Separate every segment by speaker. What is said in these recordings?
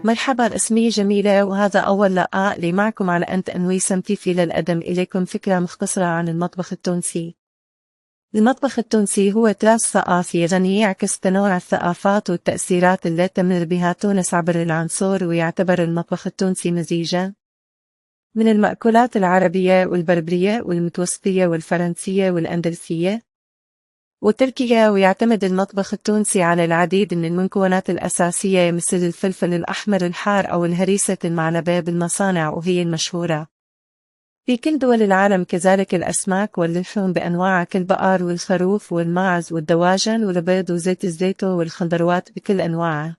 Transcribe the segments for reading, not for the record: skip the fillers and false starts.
Speaker 1: مرحبا، اسمي جميلة وهذا أول لقاء لي معكم على أنت أنوي سمتي للقدم إليكم فكرة مختصرة عن المطبخ التونسي. المطبخ التونسي هو تراث ثقافي غني يعكس تنوع الثقافات والتأثيرات التي تمر بها تونس عبر العصور، ويعتبر المطبخ التونسي مزيجا من المأكولات العربية والبربرية والمتوسطية والفرنسية والأندلسية وتركيا. ويعتمد المطبخ التونسي على العديد من المكونات الأساسية مثل الفلفل الأحمر الحار أو الهريسة المعلبة بالمصانع وهي المشهورة في كل دول العالم، كذلك الأسماك واللحوم بأنواعها كالبقر والخروف والماعز والدواجن والبيض وزيت الزيتون والخضروات بكل أنواعها.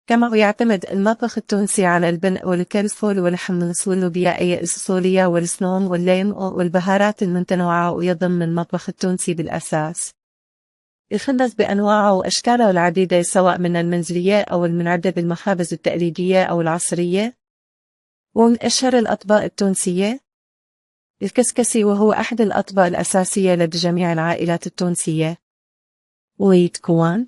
Speaker 1: كما يعتمد المطبخ التونسي على البنق والكلفول والحمص واللوبيا الصولية والسنوم والليم والبهارات المتنوعة. ويضم المطبخ التونسي بالأساس الخبز بأنواعه وأشكاله العديدة، سواء من المنزلية أو المنعدة بالمخابز التقليدية أو العصرية. ومن أشهر الأطباق التونسية الكسكسي، وهو أحد الأطباق الأساسية لدى جميع العائلات التونسية. ويتكون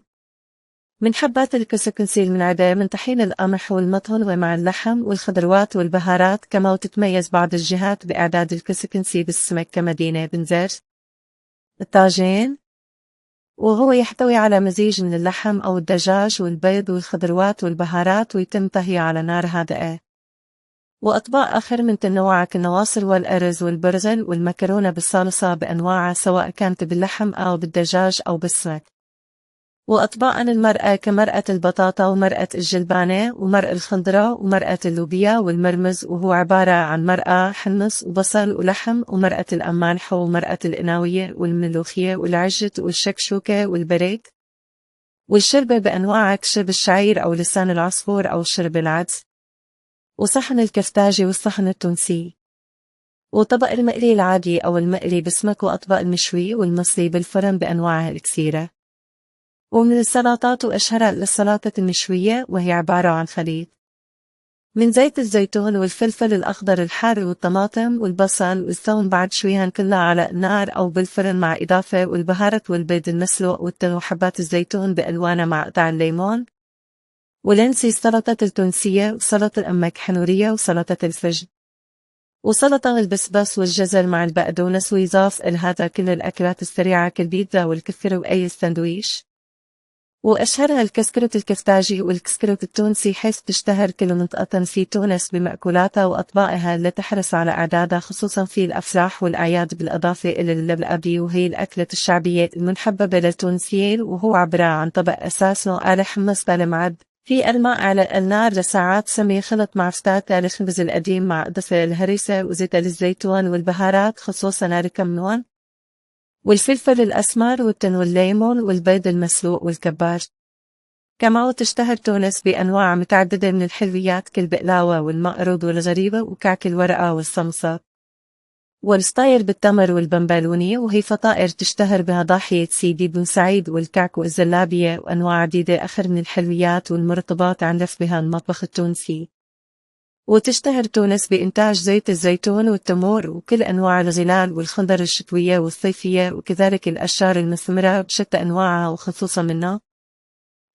Speaker 1: من حبات الكسكسي المنعدة من طحين القمح والمطهن ومع اللحم والخضروات والبهارات. كما وتتميز بعض الجهات بإعداد الكسكسي بالسمك كمدينة بنزرت الطاجين، وهو يحتوي على مزيج من اللحم أو الدجاج والبيض والخضروات والبهارات، ويتم طهيه على نار هادئة. وأطباق آخر من تنوعها كالنواصر والأرز والبرغل والمكرونة بالصلصة بأنواعها، سواء كانت باللحم أو بالدجاج أو بالسمك. وأطباق عن المرقة كمرقة البطاطا ومرقة الجلبانة ومرق الخضرة ومرقة اللوبيا والمرمز، وهو عبارة عن مرقة حمص وبصل ولحم، ومرقة القمانح ومرقة القناوية والملوخية والعجة والشكشوكة والبريك. والشربة بأنواعها كشرب الشعير أو لسان العصفور أو شرب العدس. وصحن الكفتاجي والصحن التونسي. وطبق المقلي العادي أو المقلي بسمك، وأطباق المشوي والمصلي بالفرن بأنواعها الكثيرة. ومن السلطات وأشهرها السلطة المشوية، وهي عبارة عن خليط من زيت الزيتون والفلفل الأخضر الحار والطماطم والبصل والثوم، بعد شويهن كلها على النار أو بالفرن، مع إضافة والبهارات والبيض المسلوق والتن وحبات الزيتون بألوانها مع قطع الليمون. ولنسي السلطة التونسية وسلطة الأمك حنورية وسلطة الفجل وسلطة البسبس والجزر مع البقدونس، ويضاف لهذا كل الأكلات السريعة كالبيتزا والكفر وأي ساندويش. وأشهرها الكسكرة الكفتاجي والكسكرة التونسي، حيث تشتهر كل منطقة في تونس بمأكولاتها وأطباقها اللي تحرص على إعدادها خصوصا في الأفراح والأعياد، بالإضافة إلى اللبلبي وهي الأكلة الشعبية المحببة للتونسيين، وهو عبارة عن طبق أساسه قالة حمص بالمعد في الماء على النار لساعات، سمي خلط مع فتات الخبز القديم مع إضافة الهريسة وزيت الزيتون والبهارات خصوصا الكمون والفلفل الأسمر والتن والليمون والبيض المسلوق والكبار. كما تشتهر تونس بأنواع متعددة من الحلويات كالبقلاوة والمقروض والغريبة وكعك الورقة والصمصة والسطاير بالتمر والبنبالوني، وهي فطائر تشتهر بها ضاحية سيدي بن سعيد والكعك والزلابية وأنواع عديدة آخر من الحلويات والمرطبات عرف بها المطبخ التونسي. وتشتهر تونس بإنتاج زيت الزيتون والتمور وكل أنواع الغلال والخضر الشتوية والصيفية، وكذلك الأشجار المثمرة بشتى أنواعها، وخصوصا منها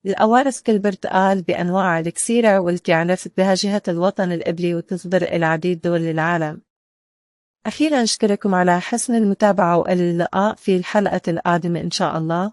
Speaker 1: الأوارس كالبرتقال بأنواعها الكثيرة والتي عرفت بها جهة الوطن الإبلي وتصدر العديد دول العالم. أخيرا أشكركم على حسن المتابعة، وإلى اللقاء في الحلقة القادمة إن شاء الله.